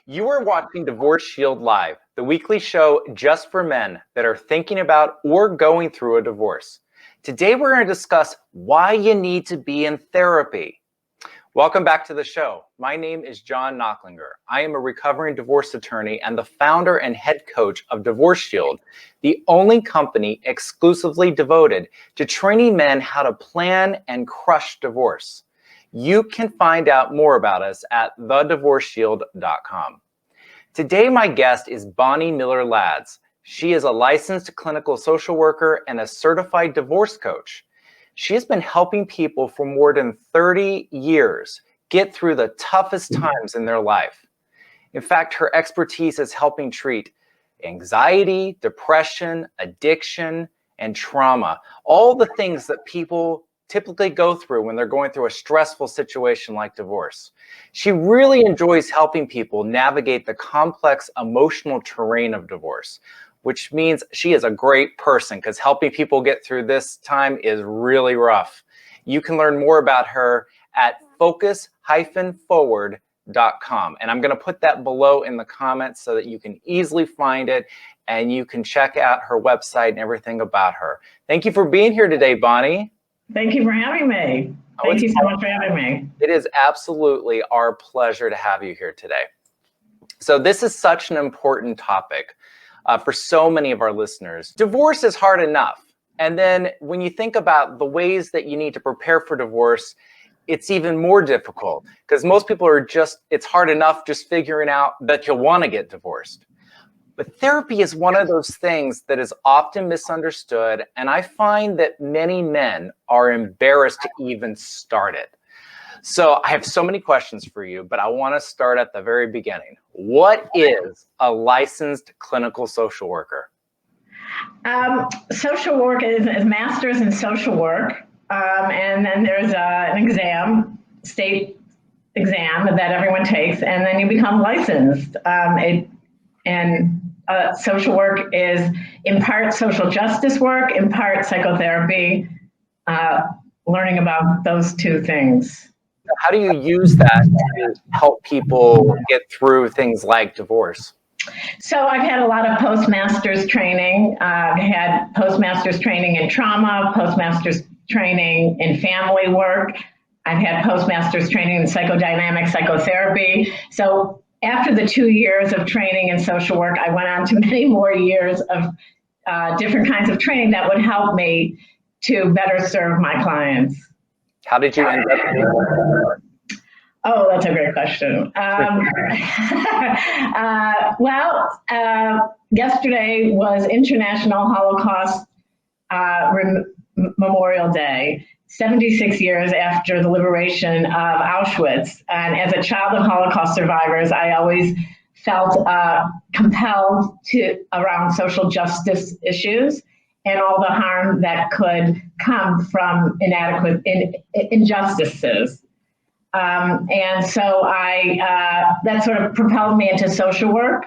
You are watching Divorce Shield Live, the weekly show just for men that are thinking about or going through a divorce. Today, we're going to discuss why you need to be in therapy. Welcome back to the show. My name is John Knocklinger. I am a recovering divorce attorney and the founder and head coach of Divorce Shield, the only company exclusively devoted to training men how to plan and crush divorce. You can find out more about us at thedivorceshield.com. Today, my guest is Bonnie Miller-Lads. She is a licensed clinical social worker and a certified divorce coach. She has been helping people for more than 30 years get through the toughest times in their life. In fact, her expertise is helping treat anxiety, depression, addiction, and trauma, all the things that people typically go through when they're going through a stressful situation like divorce. She really enjoys helping people navigate the complex emotional terrain of divorce, which means she is a great person because helping people get through this time is really rough. You can learn more about her at focus-forward.com. And I'm going to put that below in the comments so that you can easily find it and you can check out her website and everything about her. Thank you for being here today, Bonnie. Thank you for having me. Thank you so much for having me. It is absolutely our pleasure to have you here today. So this is such an important topic for so many of our listeners. Divorce is hard enough. And then when you think about the ways that you need to prepare for divorce, it's even more difficult because most people are it's hard enough just figuring out that you'll want to get divorced. But therapy is one of those things that is often misunderstood, and I find that many men are embarrassed to even start it. So I have so many questions for you, but I want to start at the very beginning. What is a licensed clinical social worker? Social work is master's in social work, and then there's an exam, state exam that everyone takes, and then you become licensed. Social work is in part social justice work, in part psychotherapy, learning about those two things. How do you use that to help people get through things like divorce? So I've had a lot of postmaster's training. I've had postmaster's training in trauma, postmaster's training in family work. I've had postmaster's training in psychodynamic psychotherapy. So after the 2 years of training in social work, I went on to many more years of different kinds of training that would help me to better serve my clients. How did you end up doing that? Oh, that's a great question. Yesterday was International Holocaust Memorial Day. 76 years after the liberation of Auschwitz. And as a child of Holocaust survivors, I always felt compelled around social justice issues and all the harm that could come from inadequate injustices. And so that sort of propelled me into social work.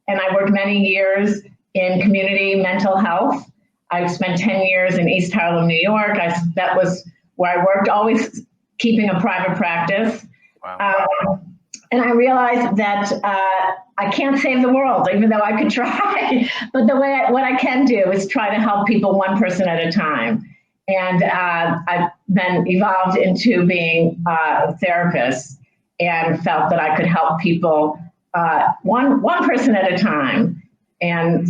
And I worked many years in community mental health. I spent 10 years in East Harlem, New York. That was where I worked, always keeping a private practice. Wow. And I realized that I can't save the world, even though I could try. But what I can do is try to help people one person at a time. And I've then evolved into being a therapist and felt that I could help people one person at a time. And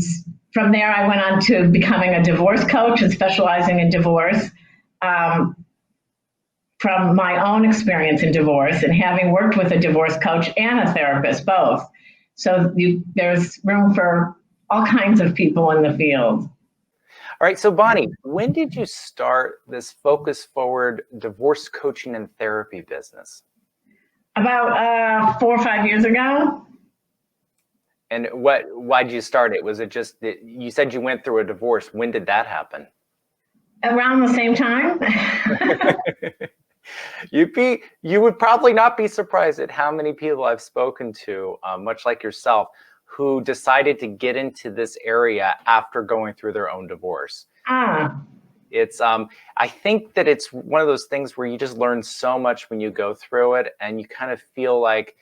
from there, I went on to becoming a divorce coach and specializing in divorce from my own experience in divorce and having worked with a divorce coach and a therapist, both. So there's room for all kinds of people in the field. All right, so Bonnie, when did you start this Focus Forward divorce coaching and therapy business? About 4 or 5 years ago. And why did you start it? Was it just that you said you went through a divorce? When did that happen? Around the same time. You would probably not be surprised at how many people I've spoken to, much like yourself, who decided to get into this area after going through their own divorce. It's I think that it's one of those things where you just learn so much when you go through it, and you kind of feel like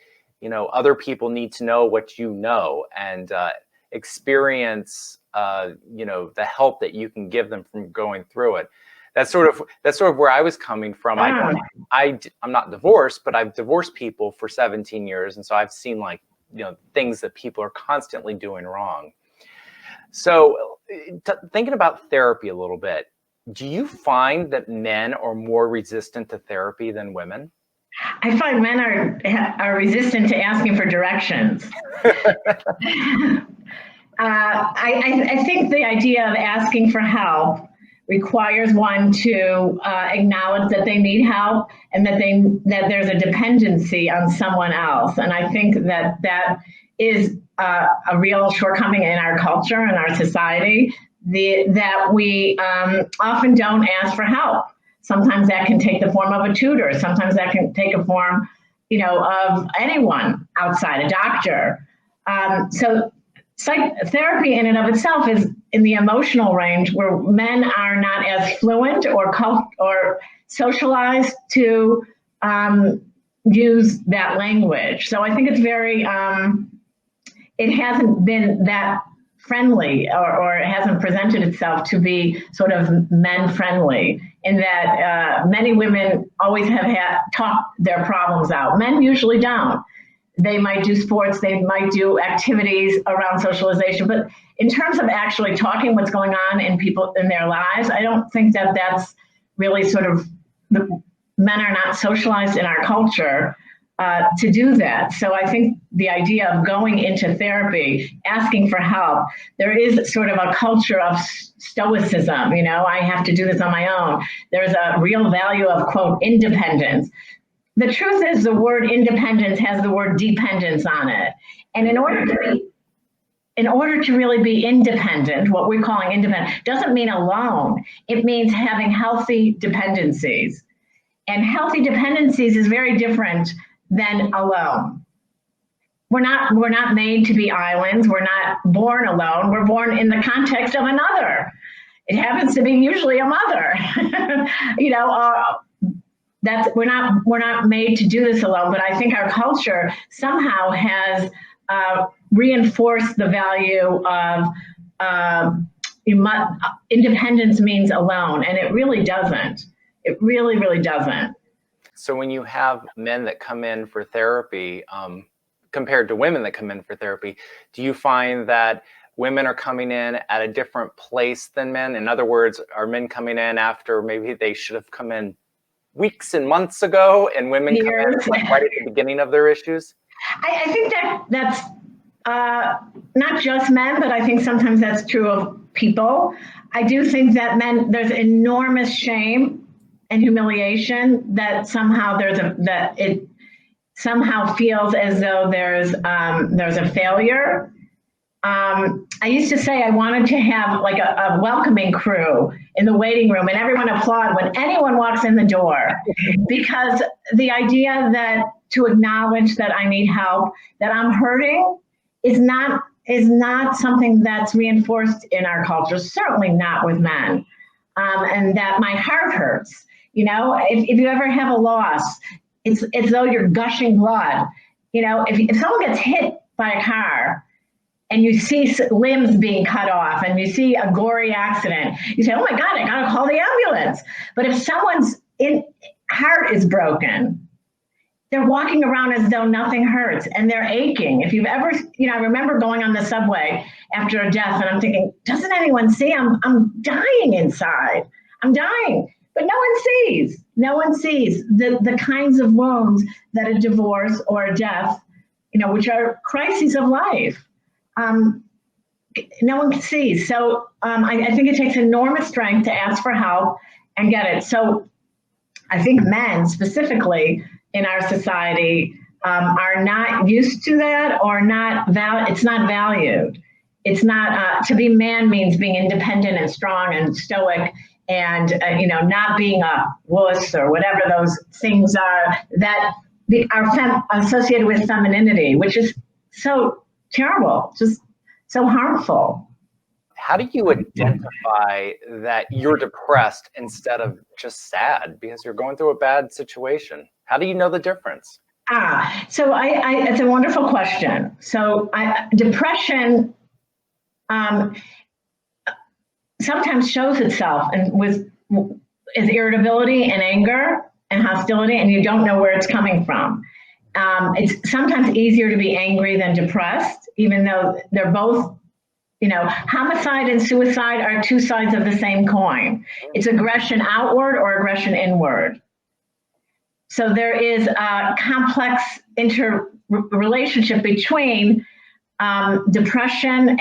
other people need to know what you know, and experience, the help that you can give them from going through it. That's sort of where I was coming from. I'm not divorced, but I've divorced people for 17 years. And so I've seen things that people are constantly doing wrong. So thinking about therapy a little bit, do you find that men are more resistant to therapy than women? I find men are resistant to asking for directions. I think the idea of asking for help requires one to acknowledge that they need help and that there's a dependency on someone else. And I think that is a real shortcoming in our culture and our society, that we often don't ask for help. Sometimes that can take the form of a tutor. Sometimes that can take a form, of anyone outside, a doctor. So psychotherapy in and of itself is in the emotional range, where men are not as fluent or socialized to use that language. So I think it's very, it hasn't been that friendly, or it hasn't presented itself to be sort of men friendly, in that many women always have talked their problems out. Men usually don't. They might do sports, they might do activities around socialization, but in terms of actually talking what's going on in their lives, I don't think that that's really men are not socialized in our culture to do that. So I think the idea of going into therapy, asking for help, there is sort of a culture of stoicism. I have to do this on my own. There's a real value of, quote, independence. The truth is, the word independence has the word dependence on it. And in order to really be independent, what we're calling independent, doesn't mean alone. It means having healthy dependencies. And healthy dependencies is very different than alone. We're not made to be islands. We're not born alone. We're born in the context of another. It happens to be usually a mother. We're not made to do this alone, but I think our culture somehow has reinforced the value of independence means alone, and it really doesn't. It really, really doesn't. So when you have men that come in for therapy, compared to women that come in for therapy, do you find that women are coming in at a different place than men? In other words, are men coming in after maybe they should have come in weeks and months ago, and women come in right at the beginning of their issues? I think that's not just men, but I think sometimes that's true of people. I do think that men, there's enormous shame and humiliation that somehow it somehow feels as though there's a failure. I used to say I wanted to have like a welcoming crew in the waiting room, and everyone applaud when anyone walks in the door, because the idea that to acknowledge that I need help, that I'm hurting, is not something that's reinforced in our culture. Certainly not with men, and that my heart hurts. If you ever have a loss, it's as though you're gushing blood. If someone gets hit by a car, and you see limbs being cut off, and you see a gory accident, you say, oh my God, I gotta call the ambulance. But if someone's heart is broken, they're walking around as though nothing hurts, and they're aching. If you've ever, I remember going on the subway after a death, and I'm thinking, doesn't anyone see? I'm dying inside. I'm dying. But no one sees. No one sees the kinds of wounds that a divorce or a death, which are crises of life, no one can see. So I think it takes enormous strength to ask for help and get it. So I think men specifically in our society are not used to that, or it's not valued. It's not, to be man means being independent and strong and stoic, and not being a wuss or whatever those things are that are associated with femininity, which is so terrible, just so harmful. How do you identify that you're depressed instead of just sad because you're going through a bad situation? How do you know the difference? So it's a wonderful question. So depression sometimes shows itself and with is irritability and anger and hostility, and you don't know where it's coming from. It's sometimes easier to be angry than depressed, even though they're both, homicide and suicide are two sides of the same coin. It's aggression outward or aggression inward. So there is a complex interrelationship between depression,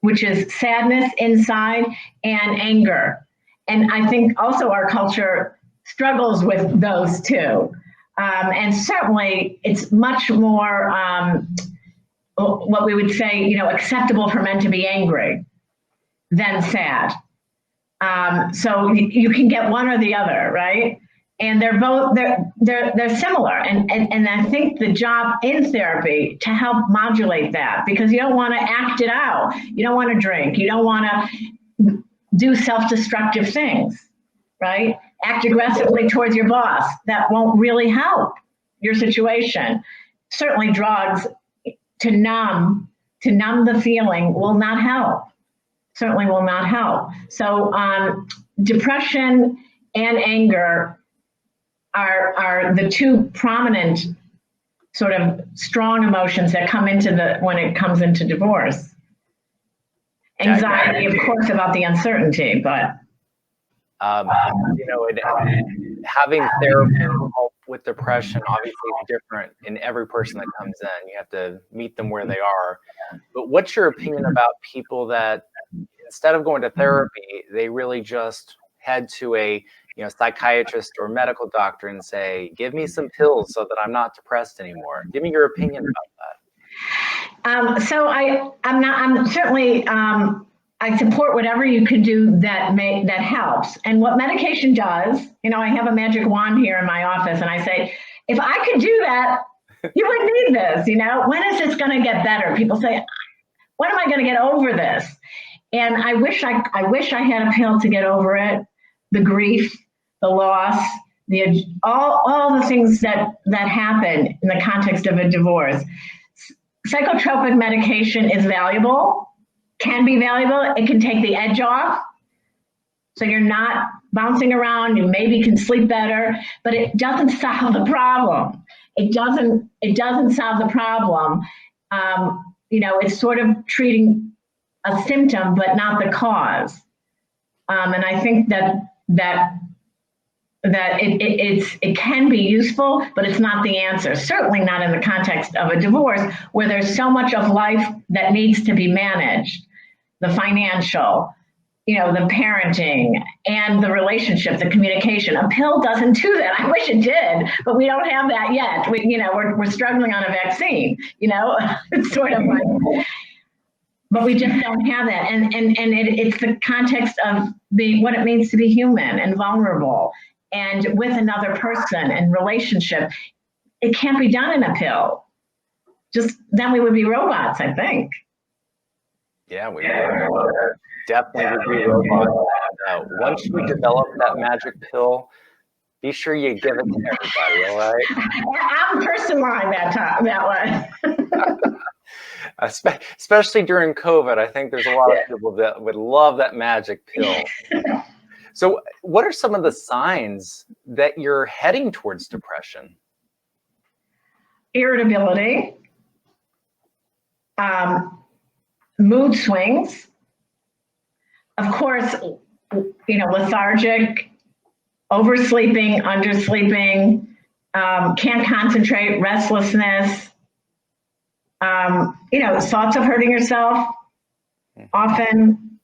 which is sadness inside, and anger. And I think also our culture struggles with those two. And certainly it's much more what we would say, acceptable for men to be angry than sad. So you can get one or the other, right? And they're both they're similar. And I think the job in therapy to help modulate that, because you don't want to act it out. You don't want to drink. You don't want to do self-destructive things, right? Act aggressively towards your boss. That won't really help your situation. Certainly drugs to numb the feeling will not help. Certainly will not help. So depression and anger are the two prominent sort of strong emotions that come into when it comes into divorce. Anxiety, of course, about the uncertainty, but having therapy help with depression obviously is different in every person that comes in. You have to meet them where they are. But what's your opinion about people that instead of going to therapy, they really just head to a psychiatrist or medical doctor and say, give me some pills so that I'm not depressed anymore? Give me your opinion about that. So I'm certainly, I support whatever you can do that helps. And what medication does, I have a magic wand here in my office and I say, if I could do that, you wouldn't need this, when is this going to get better? People say, when am I going to get over this? And I wish I had a pill to get over it. The grief, the loss, all the things that happen in the context of a divorce. Psychotropic medication is valuable, can be valuable. It can take the edge off, so you're not bouncing around. You maybe can sleep better, but it doesn't solve the problem. It doesn't solve the problem. It's sort of treating a symptom, but not the cause. And I think that it can be useful, but it's not the answer. Certainly not in the context of a divorce where there's so much of life that needs to be managed. The financial, the parenting, and the relationship, the communication. A pill doesn't do that. I wish it did, but we don't have that yet. We're struggling on a vaccine. It's sort of like. But we just don't have that, and it's the context of what it means to be human and vulnerable, and with another person and relationship. It can't be done in a pill. Just then we would be robots, I think. Yeah, we definitely would be robots. Once we develop that magic pill, be sure you give it to everybody. All right. I'm first in line that way. Especially during COVID, I think there's a lot of people that would love that magic pill. So what are some of the signs that you're heading towards depression? Irritability, mood swings, of course, lethargic, oversleeping, undersleeping, can't concentrate, restlessness, thoughts of hurting yourself, often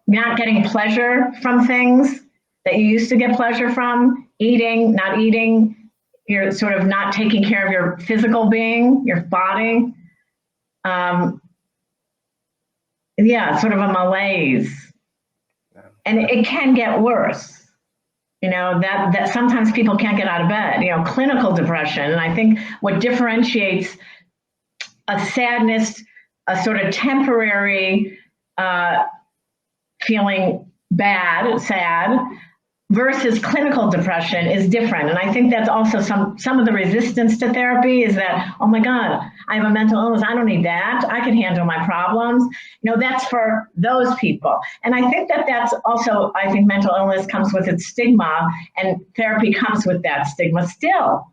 not getting pleasure from things that you used to get pleasure from, eating, not eating, you're sort of not taking care of your physical being, your body. Sort of a malaise. And it can get worse. That sometimes people can't get out of bed, clinical depression. And I think what differentiates a sadness, a sort of temporary feeling bad, sad, versus clinical depression is different. And I think that's also some of the resistance to therapy is that, oh my God, I have a mental illness. I don't need that. I can handle my problems. That's for those people. And I think that's also, I think mental illness comes with its stigma, and therapy comes with that stigma still,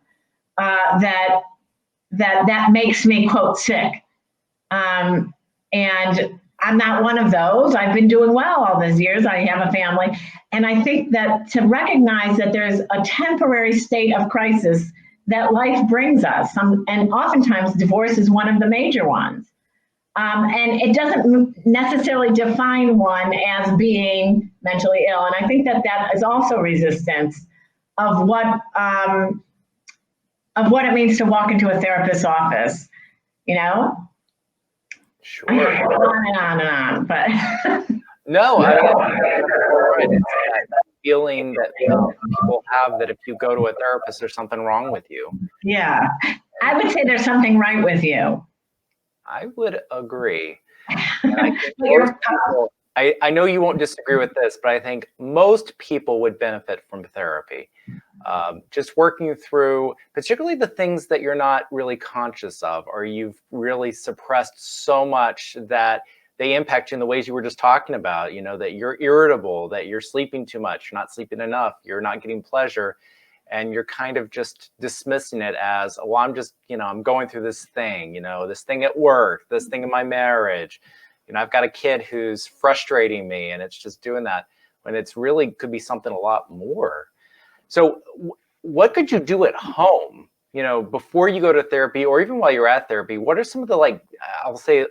that makes me, quote, sick. And I'm not one of those. I've been doing well all these years. I have a family. And I think that to recognize that there's a temporary state of crisis that life brings us, and oftentimes divorce is one of the major ones. And it doesn't necessarily define one as being mentally ill. And I think that is also resistance of what it means to walk into a therapist's office, Sure. On and on, but no, I right. It's that feeling that people have that if you go to a therapist, there's something wrong with you. Yeah, I would say there's something right with you. I would agree. And I think most people, I know you won't disagree with this, but I think most people would benefit from therapy. Just working through, particularly the things that you're not really conscious of, or you've really suppressed so much that they impact you in the ways you were just talking about, that you're irritable, that you're sleeping too much, you're not sleeping enough, you're not getting pleasure, and you're kind of just dismissing it as, well, I'm just, I'm going through this thing, this thing at work, this thing in my marriage. I've got a kid who's frustrating me, and it's just doing that, when it's really could be something a lot more. So what could you do at home, before you go to therapy, or even while you're at therapy? What are some of the, I'll say,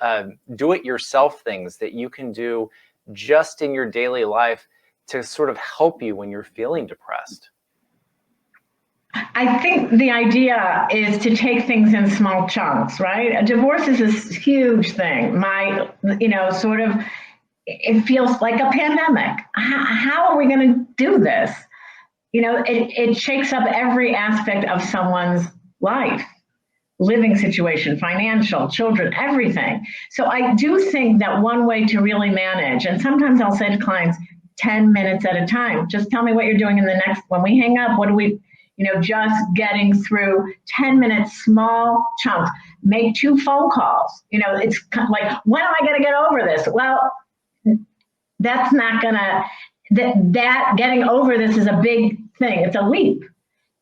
do-it-yourself things that you can do just in your daily life to sort of help you when you're feeling depressed? I think the idea is to take things in small chunks, right? A divorce is this huge thing. Sort of, it feels like a pandemic. How are we going to do this? It shakes up every aspect of someone's life, living situation, financial, children, everything. So I do think that one way to really manage, and sometimes I'll say to clients, 10 minutes at a time, just tell me what you're doing when we hang up, what do we, just getting through 10 minutes, small chunks, make 2 phone calls. It's kind of like, when am I going to get over this? Well, that's not going to, that getting over this is a big thing. It's a leap.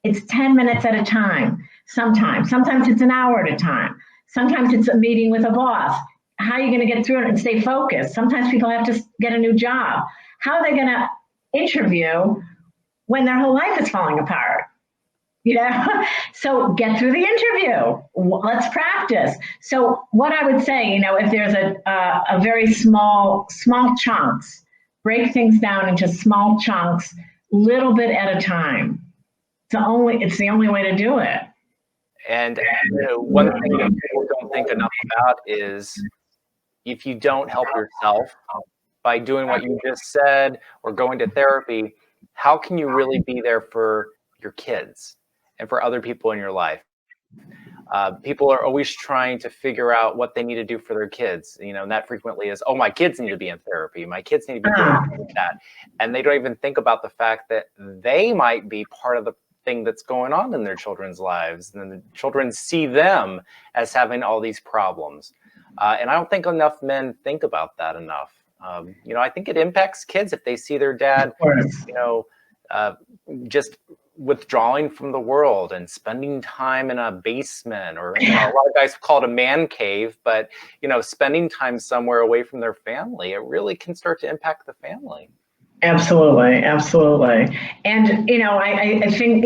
It's 10 minutes at a time. Sometimes it's an hour at a time. Sometimes it's a meeting with a boss. How are you going to get through it and stay focused? Sometimes people have to get a new job. How are they going to interview when their whole life is falling apart? So get through the interview. Let's practice. So what I would say, if there's a very small chunks, break things down into small chunks, little bit at a time. It's the only way to do it. And one thing that people don't think enough about is, if you don't help yourself by doing what you just said or going to therapy, how can you really be there for your kids and for other people in your life? People are always trying to figure out what they need to do for their kids, and that frequently is, oh, my kids need to be in therapy. My kids need to be doing that. And they don't even think about the fact that they might be part of the thing that's going on in their children's lives. And the children see them as having all these problems. And I don't think enough men think about that enough. I think it impacts kids if they see their dad, just withdrawing from the world and spending time in a basement, or a lot of guys call it a man cave, but spending time somewhere away from their family, it really can start to impact the family. Absolutely. And I think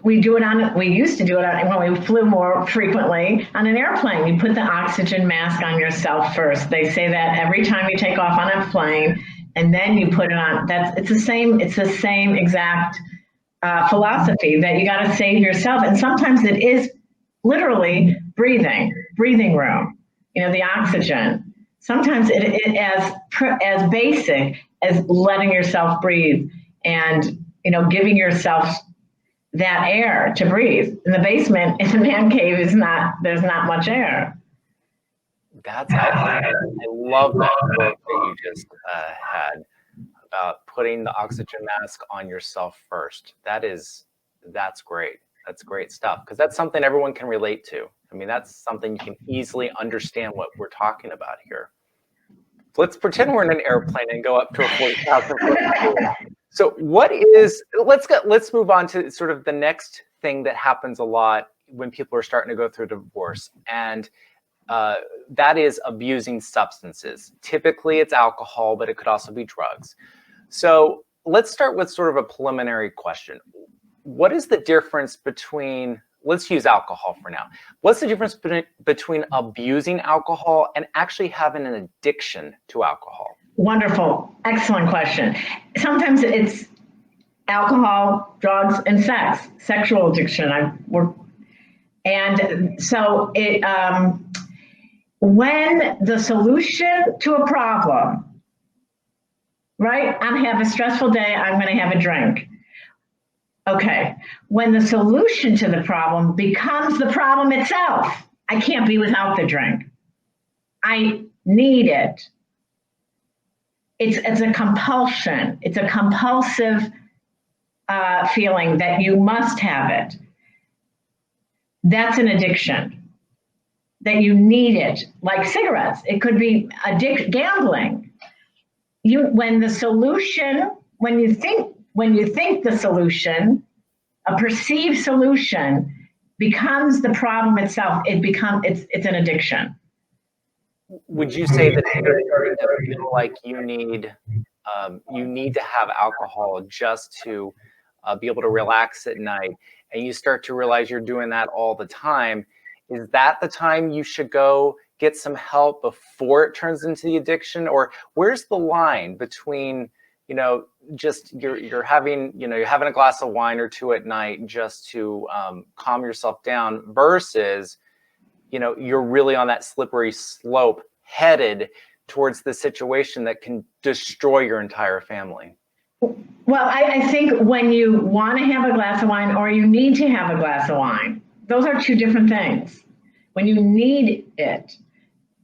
we used to do it when we flew more frequently on an airplane. You put the oxygen mask on yourself first. They say that every time you take off on a plane, and then you put it on. It's the same exact philosophy, that you got to save yourself. And sometimes it is literally breathing room, the oxygen. Sometimes it as basic as letting yourself breathe and, giving yourself that air to breathe. In the basement, in the man cave, there's not much air. I love that quote that you just had about putting the oxygen mask on yourself first. That's great. That's great stuff, because that's something everyone can relate to. I mean, that's something you can easily understand what we're talking about here. So let's pretend we're in an airplane and go up to a 40,000 foot view. So let's move on to sort of the next thing that happens a lot when people are starting to go through divorce, and that is abusing substances. Typically it's alcohol, but it could also be drugs. So let's start with sort of a preliminary question. What is the difference between, let's use alcohol for now. What's the difference between abusing alcohol and actually having an addiction to alcohol? Wonderful. Excellent question. Sometimes it's alcohol, drugs, and sex, sexual addiction. And so when the solution to a problem, right? I have a stressful day, I'm going to have a drink. Okay, when the solution to the problem becomes the problem itself, I can't be without the drink. I need it. It's a compulsion. It's a compulsive feeling that you must have it. That's an addiction. That you need it, like cigarettes. It could be gambling. When you think the solution, a perceived solution becomes the problem itself, it's an addiction. Would you say that you're starting to feel like you need to have alcohol just to be able to relax at night, and you start to realize you're doing that all the time? Is that the time you should go get some help before it turns into the addiction? Or where's the line between, just you're having a glass of wine or two at night just to calm yourself down versus, you're really on that slippery slope headed towards the situation that can destroy your entire family? Well, I think when you want to have a glass of wine or you need to have a glass of wine, those are two different things. When you need it,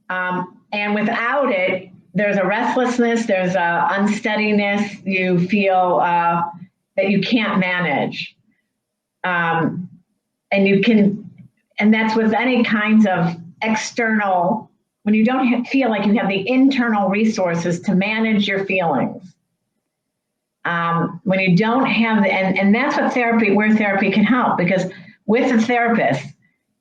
and without it, there's a restlessness, there's a unsteadiness, you feel that you can't manage. And that's with any kinds of external, when you don't feel like you have the internal resources to manage your feelings. When you don't have, and that's what where therapy can help, because with a therapist,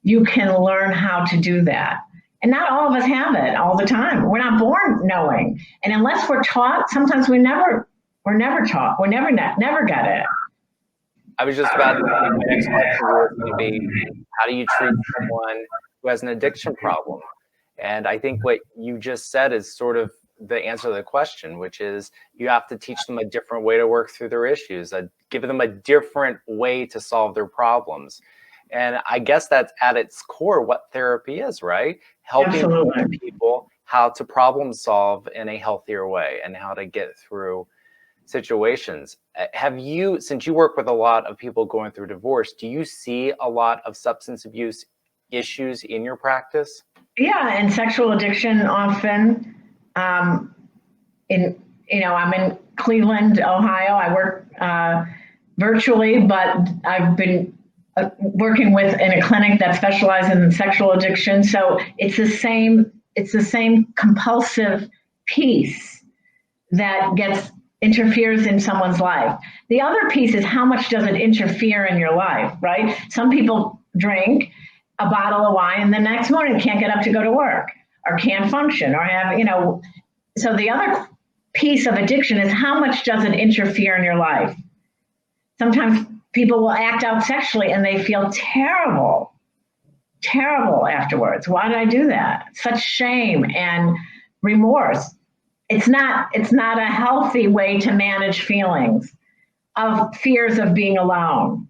you can learn how to do that. And not all of us have it all the time. We're not born knowing. And unless we're taught, sometimes we're never taught. Never get it. I was just about to say, my next question was going to be, how do you treat someone who has an addiction problem? And I think what you just said is sort of the answer to the question, which is you have to teach them a different way to work through their issues, give them a different way to solve their problems. And I guess that's at its core what therapy is, right? Helping people how to problem solve in a healthier way and how to get through situations. Have you, since you work with a lot of people going through divorce, do you see a lot of substance abuse issues in your practice? Yeah, and sexual addiction often. I'm in Cleveland, Ohio. I work virtually, but I've been working in a clinic that specializes in sexual addiction. So it's the same compulsive piece that interferes in someone's life. The other piece is how much does it interfere in your life, right? Some people drink a bottle of wine and the next morning can't get up to go to work or can't function or have, so the other piece of addiction is how much does it interfere in your life? Sometimes people will act out sexually and they feel terrible afterwards. Why did I do that? Such shame and remorse. It's not a healthy way to manage feelings of fears of being alone.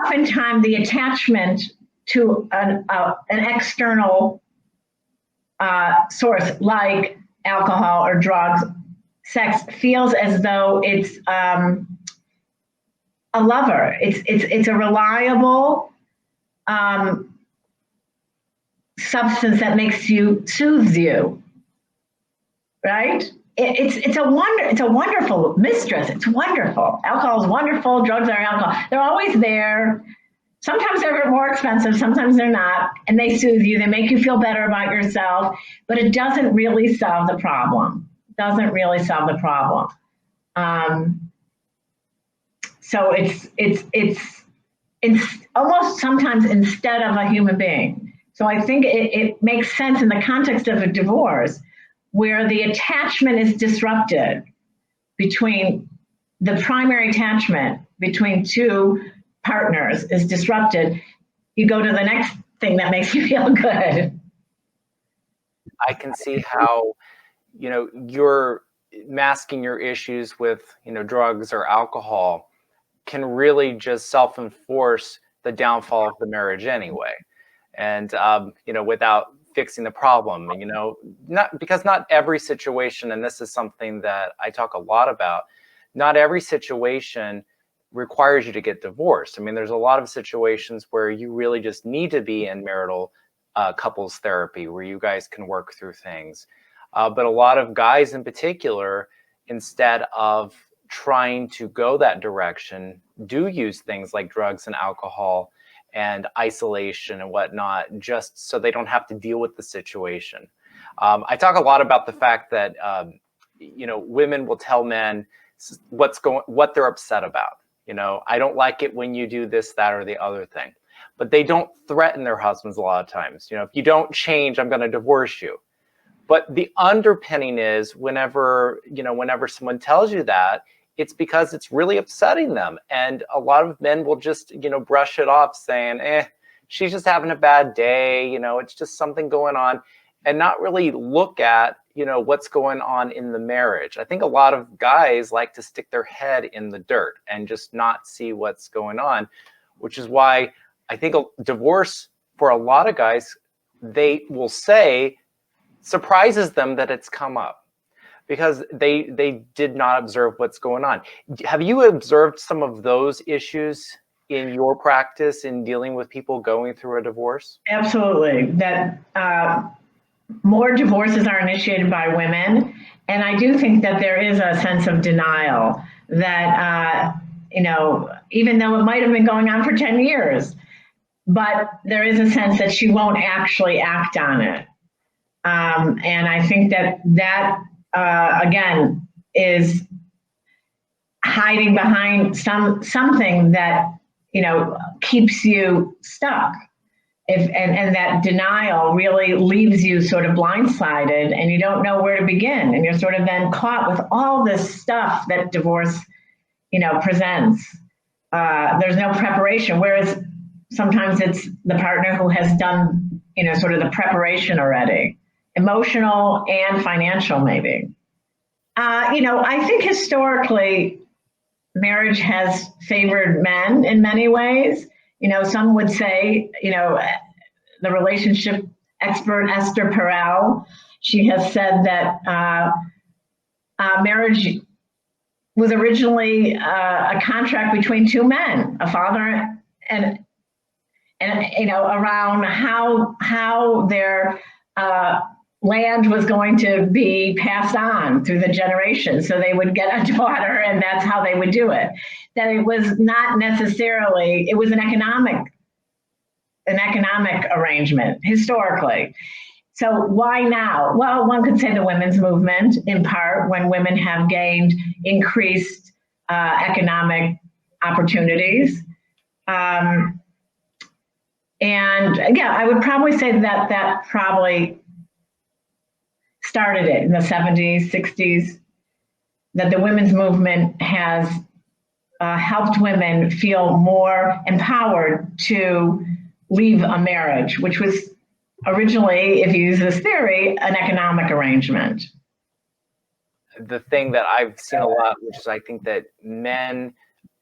Oftentimes the attachment to an external source like alcohol or drugs, sex, feels as though it's a lover. It's a reliable substance that soothes you, right? it's a wonderful mistress. It's wonderful. Alcohol is wonderful. Drugs are alcohol. They're always there. Sometimes they're more expensive, sometimes they're not, and they soothe you, they make you feel better about yourself, but it doesn't really solve the problem. Doesn't really solve the problem. So it's almost sometimes instead of a human being. So I think it makes sense in the context of a divorce where the attachment is disrupted between the primary attachment between two partners is disrupted, you go to the next thing that makes you feel good. I can see how, you're masking your issues with, drugs or alcohol can really just self-enforce the downfall of the marriage anyway. And, without fixing the problem, not every situation, and this is something that I talk a lot about, not every situation requires you to get divorced. I mean, there's a lot of situations where you really just need to be in marital couples therapy where you guys can work through things. But a lot of guys in particular, instead of trying to go that direction, do use things like drugs and alcohol and isolation and whatnot, just so they don't have to deal with the situation. I talk a lot about the fact that, women will tell men what they're upset about. I don't like it when you do this, that, or the other thing. But they don't threaten their husbands a lot of times. If you don't change, I'm going to divorce you. But the underpinning is whenever someone tells you that, it's because it's really upsetting them. And a lot of men will just, brush it off saying, she's just having a bad day. It's just something going on, and not really look at, what's going on in the marriage. I think a lot of guys like to stick their head in the dirt and just not see what's going on, which is why I think a divorce for a lot of guys, they will say, surprises them that it's come up because they did not observe what's going on. Have you observed some of those issues in your practice in dealing with people going through a divorce? Absolutely. That more divorces are initiated by women. And I do think that there is a sense of denial that, even though it might have been going on for 10 years, but there is a sense that she won't actually act on it. And I think that again, is hiding behind something that, keeps you stuck. And that denial really leaves you sort of blindsided and you don't know where to begin. And you're sort of then caught with all this stuff that divorce, presents. There's no preparation, whereas sometimes it's the partner who has done, sort of the preparation already, emotional and financial maybe. I think historically marriage has favored men in many ways. Some would say, the relationship expert Esther Perel, she has said that marriage was originally a contract between two men, a father and around how their land was going to be passed on through the generations. So they would get a daughter and that's how they would do it. That it was not necessarily, it was an economic arrangement historically. So why now? Well, one could say the women's movement, in part, when women have gained increased economic opportunities. And yeah, I would probably say that probably started it in the 70s, 60s, that the women's movement has helped women feel more empowered to leave a marriage, which was originally, if you use this theory, an economic arrangement. The thing that I've seen a lot, which is I think that men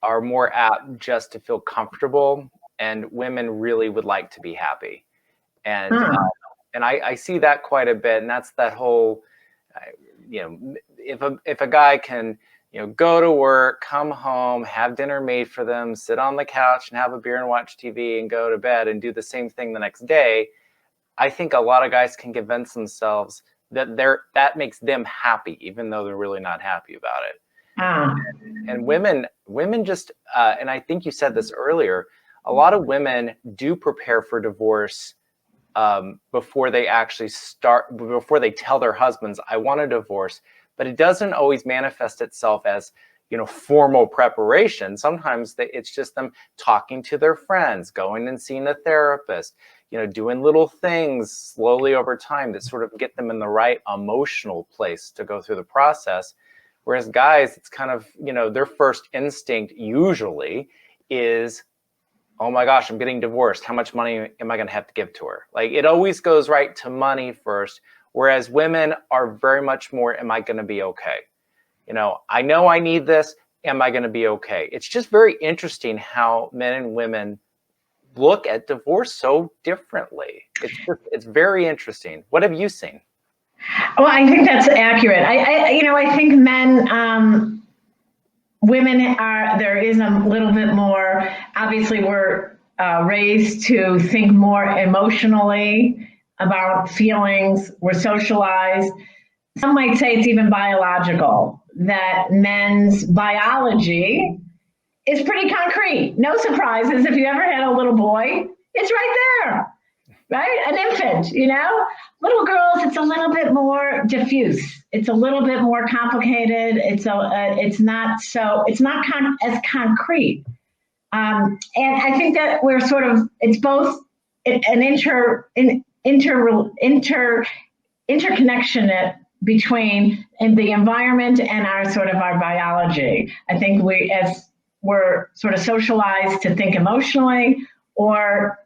are more apt just to feel comfortable, and women really would like to be happy. And and I see that quite a bit, and that's that whole, if a guy can, go to work, come home, have dinner made for them, sit on the couch and have a beer and watch TV and go to bed and do the same thing the next day, I think a lot of guys can convince themselves that makes them happy, even though they're really not happy about it. Ah. And women just, and I think you said this earlier, a lot of women do prepare for divorce before they actually before they tell their husbands, I want a divorce. But it doesn't always manifest itself as, formal preparation. Sometimes it's just them talking to their friends, going and seeing a therapist, doing little things slowly over time that sort of get them in the right emotional place to go through the process. Whereas guys, it's kind of, their first instinct usually is, oh my gosh, I'm getting divorced. How much money am I going to have to give to her? Like, it always goes right to money first. Whereas women are very much more, am I going to be okay? I know I need this. Am I going to be okay? It's just very interesting how men and women look at divorce so differently. It's very interesting. What have you seen? Well, I think that's accurate. I think men, women there is a little bit more, obviously we're raised to think more emotionally about feelings. We're socialized. Some might say it's even biological, that men's biology is pretty concrete. No surprises. If you ever had a little boy, it's right there, right? An infant, Little girls, it's a little bit more diffuse. It's a little bit more complicated. It's not as concrete. And I think that we're it's both an interconnection between the environment and our biology. I think we're sort of socialized to think emotionally, or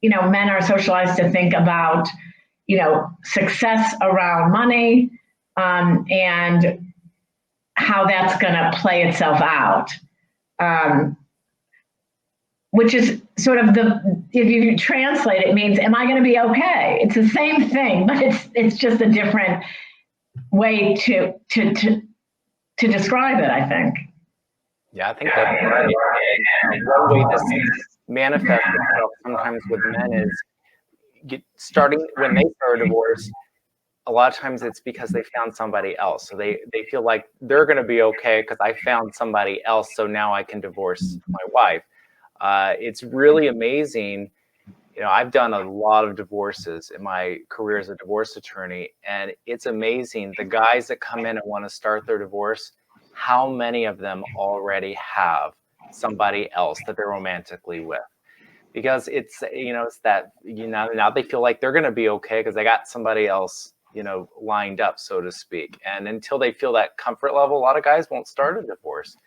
men are socialized to think about success around money, and how that's going to play itself out, which is sort of if you translate it, means, am I going to be okay? It's the same thing, but it's just a different way to describe it, I think. Yeah, I think that's right. One way this manifests itself sometimes with men is starting when they start a divorce. A lot of times it's because they found somebody else. So they feel like they're going to be okay because I found somebody else. So now I can divorce my wife. It's really amazing. I've done a lot of divorces in my career as a divorce attorney, and it's amazing the guys that come in and want to start their divorce, how many of them already have somebody else that they're romantically with. Because it's that now they feel like they're going to be okay because they got somebody else lined up, so to speak. And until they feel that comfort level, a lot of guys won't start a divorce.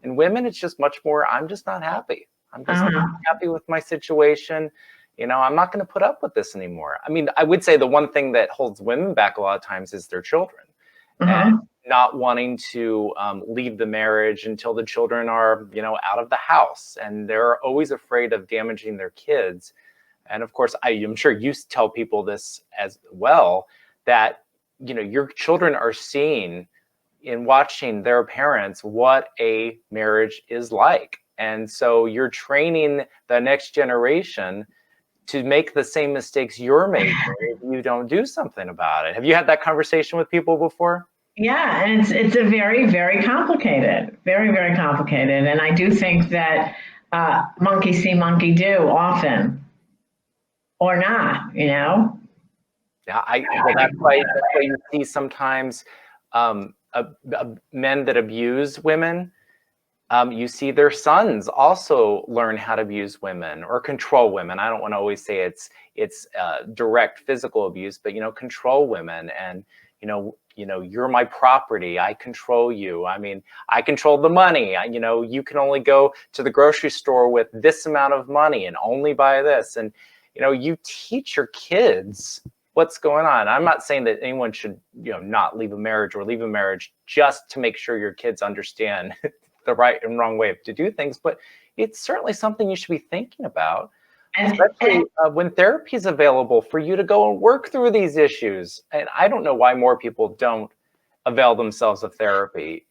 And women, it's just much more, I'm just not happy. I'm just not happy with my situation. I'm not going to put up with this anymore. I mean, I would say the one thing that holds women back a lot of times is their children. And not wanting to leave the marriage until the children are, out of the house. And they're always afraid of damaging their kids. And of course, I'm sure you tell people this as well, that, your children are seeing in watching their parents what a marriage is like. And so you're training the next generation to make the same mistakes you're making if you don't do something about it. Have you had that conversation with people before? Yeah, and it's a very, very complicated, very, very complicated. And I do think that monkey see, monkey do often, or not, Yeah, well, that's why you see sometimes men that abuse women. You see their sons also learn how to abuse women or control women. I don't want to always say it's direct physical abuse, but control women, and you're my property. I control you. I mean, I control the money. You can only go to the grocery store with this amount of money and only buy this. And you teach your kids what's going on. I'm not saying that anyone should not leave a marriage or leave a marriage just to make sure your kids understand the right and wrong way to do things, but it's certainly something you should be thinking about, especially when therapy is available for you to go and work through these issues. And I don't know why more people don't avail themselves of therapy.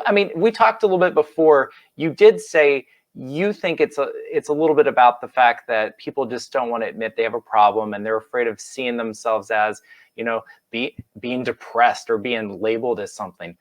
I mean, we talked a little bit before. You did say you think it's a little bit about the fact that people just don't want to admit they have a problem, and they're afraid of seeing themselves as, being depressed or being labeled as something.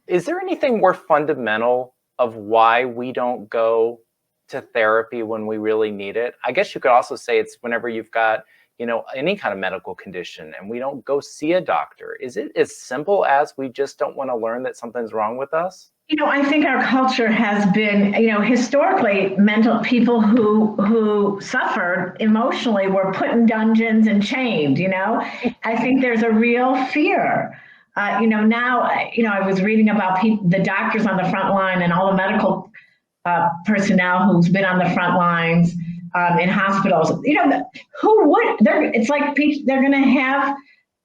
Is there anything more fundamental of why we don't go to therapy when we really need it? I guess you could also say it's whenever you've got, any kind of medical condition and we don't go see a doctor. Is it as simple as we just don't want to learn that something's wrong with us? I think our culture has been, historically, mental people who suffered emotionally were put in dungeons and chained. I think there's a real fear. Now, I was reading about the doctors on the front line and all the medical personnel who's been on the front lines in hospitals. Who would? It's like they're going to have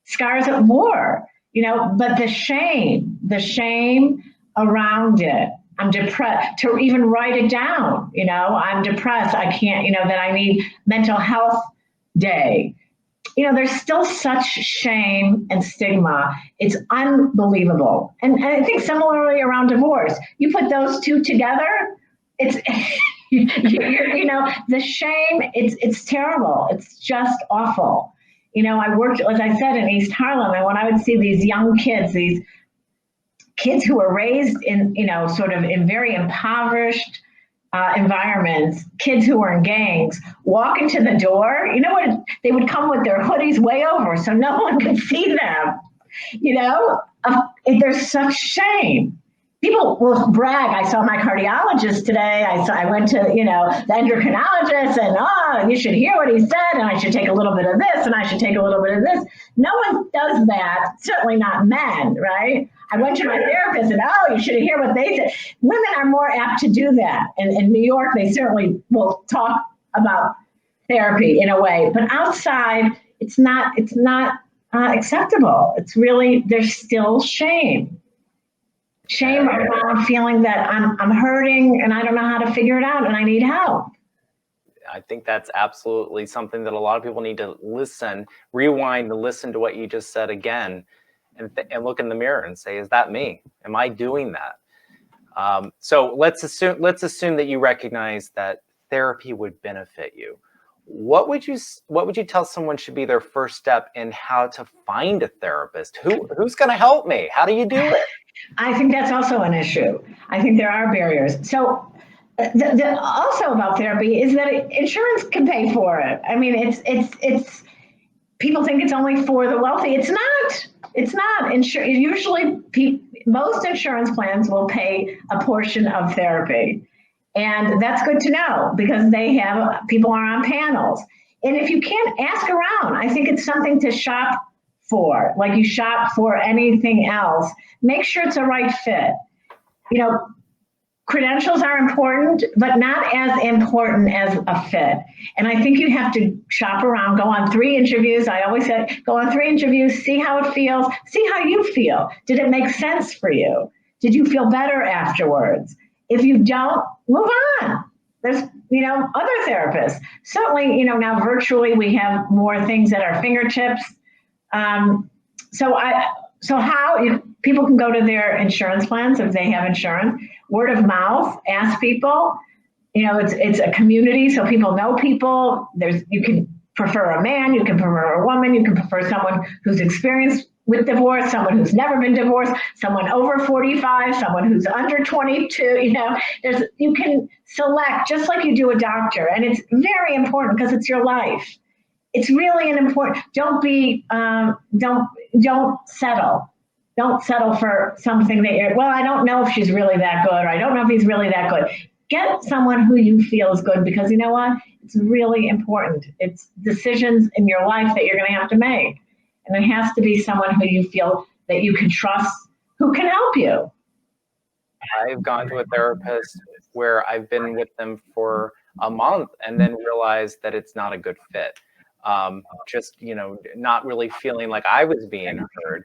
scars of war. But the shame around it. I'm depressed to even write it down. I'm depressed. I can't, that I need mental health day. There's still such shame and stigma. It's unbelievable. And I think similarly around divorce, you put those two together, it's, the shame, it's terrible. It's just awful. I worked, as I said, in East Harlem, and when I would see these young kids, these kids who were raised in, sort of in very impoverished environments, kids who were in gangs, walk into the door, what, they would come with their hoodies way over so no one could see them. There's such shame. People will brag. I saw my cardiologist today. I went to, the endocrinologist, and you should hear what he said, and I should take a little bit of this, and I should take a little bit of this. No one does that, certainly not men, right? I went to my therapist, and you should hear what they said. Women are more apt to do that. And in New York, they certainly will talk about therapy in a way, but outside, it's not acceptable. It's really, there's still shame. Shame around feeling that I'm hurting and I don't know how to figure it out and I need help. I think that's absolutely something that a lot of people need to rewind and listen to what you just said again, and look in the mirror and say, is that me? Am I doing that? So let's assume that you recognize that therapy would benefit you. What would you tell someone should be their first step in how to find a therapist? Who's going to help me? How do you do it? I think that's also an issue. I think there are barriers. So also about therapy is that insurance can pay for it. I mean, it's people think it's only for the wealthy. It's not. It's not. Usually, most insurance plans will pay a portion of therapy. And that's good to know because people are on panels. And if you can't, ask around. I think it's something to shop for, like you shop for anything else. Make sure it's a right fit. Credentials are important, but not as important as a fit. And I think you have to shop around, go on 3 interviews. I always say, go on 3 interviews, see how it feels, see how you feel. Did it make sense for you? Did you feel better afterwards? If you don't, move on. There's, other therapists. Certainly, now virtually we have more things at our fingertips. So how people can go to their insurance plans if they have insurance. Word of mouth, ask people. It's a community, so people know people. You can prefer a man, you can prefer a woman, you can prefer someone who's experienced with divorce, someone who's never been divorced, someone over 45, someone who's under 22. You can select just like you do a doctor, and it's very important because it's your life. It's really an important. Don't settle. Don't settle for something that I don't know if she's really that good, or I don't know if he's really that good. Get someone who you feel is good, because you know what? It's really important. It's decisions in your life that you're going to have to make. And it has to be someone who you feel that you can trust, who can help you. I've gone to a therapist where I've been with them for a month and then realized that it's not a good fit. Not really feeling like I was being heard.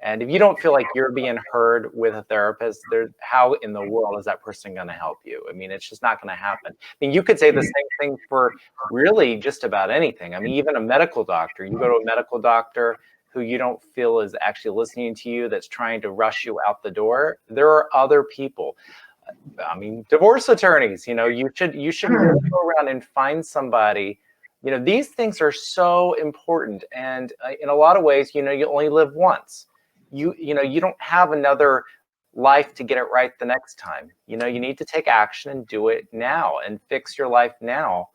And if you don't feel like you're being heard with a therapist, how in the world is that person going to help you? I mean, it's just not going to happen. I mean, you could say the same thing for really just about anything. I mean, even a medical doctor. You go to a medical doctor who you don't feel is actually listening to you, that's trying to rush you out the door. There are other people. I mean, divorce attorneys, you should really go around and find somebody. These things are so important. And in a lot of ways, you only live once. You don't have another life to get it right the next time. You need to take action and do it now and fix your life now.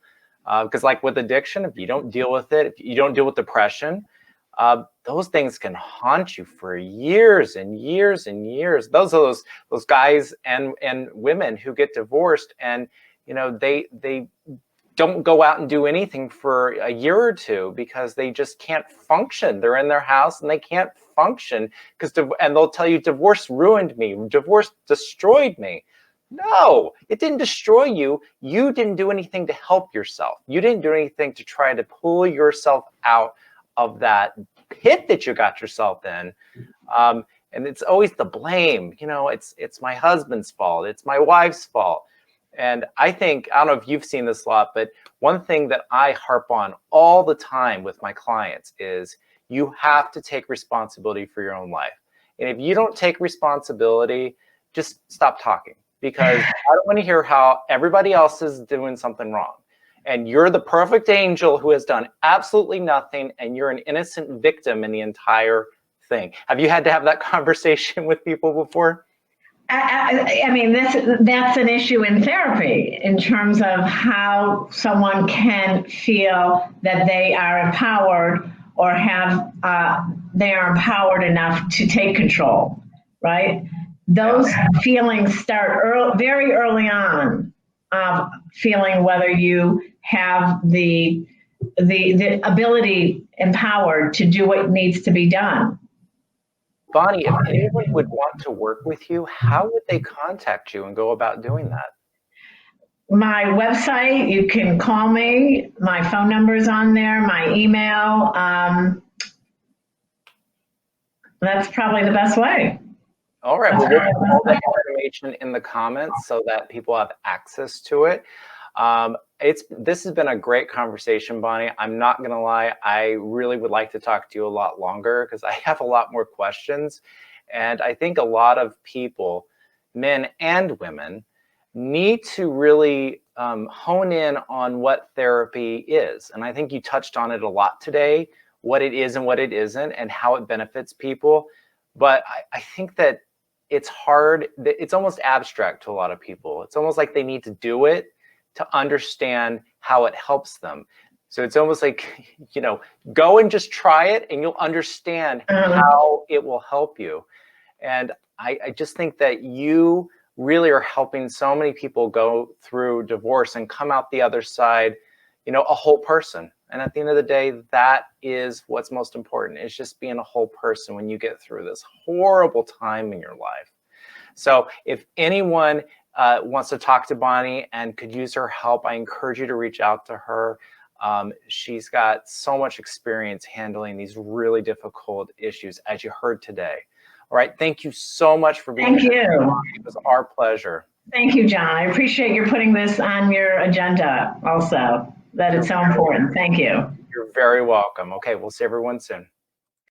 Because like with addiction, if you don't deal with it, if you don't deal with depression, those things can haunt you for years and years and years. Those are those guys and women who get divorced, and they don't go out and do anything for a year or two because they just can't function. They're in their house and they can't function and they'll tell you divorce ruined me, divorce destroyed me. No, it didn't destroy you. You didn't do anything to help yourself. You didn't do anything to try to pull yourself out of that pit that you got yourself in. And it's always the blame. It's my husband's fault. It's my wife's fault. And I don't know if you've seen this a lot, but one thing that I harp on all the time with my clients is you have to take responsibility for your own life. And if you don't take responsibility, just stop talking, because I don't want to hear how everybody else is doing something wrong. And you're the perfect angel who has done absolutely nothing, and you're an innocent victim in the entire thing. Have you had to have that conversation with people before? I mean, that's an issue in therapy in terms of how someone can feel that they are empowered or they are empowered enough to take control, right? Those feelings start very early on, feeling whether you have the ability empowered to do what needs to be done. Bonnie, if anyone would want to work with you, how would they contact you and go about doing that? My website, you can call me. My phone number is on there, my email. That's probably the best way. All right. Well, we'll put all that information in the comments so that people have access to it. This has been a great conversation, Bonnie. I'm not going to lie. I really would like to talk to you a lot longer because I have a lot more questions. And I think a lot of people, men and women, need to really hone in on what therapy is. And I think you touched on it a lot today, what it is and what it isn't and how it benefits people. But I think that it's hard. It's almost abstract to a lot of people. It's almost like they need to do it to understand how it helps them. So it's almost like, go and just try it and you'll understand how it will help you. And I just think that you really are helping so many people go through divorce and come out the other side, a whole person. And at the end of the day, that is what's most important, is just being a whole person when you get through this horrible time in your life. So if anyone wants to talk to Bonnie and could use her help, I encourage you to reach out to her. She's got so much experience handling these really difficult issues, as you heard today. All right. Thank you so much for being here. Thank you. It was our pleasure. Thank you, John. I appreciate you putting this on your agenda also, that it's so important. Thank you. You're very welcome. Okay. We'll see everyone soon.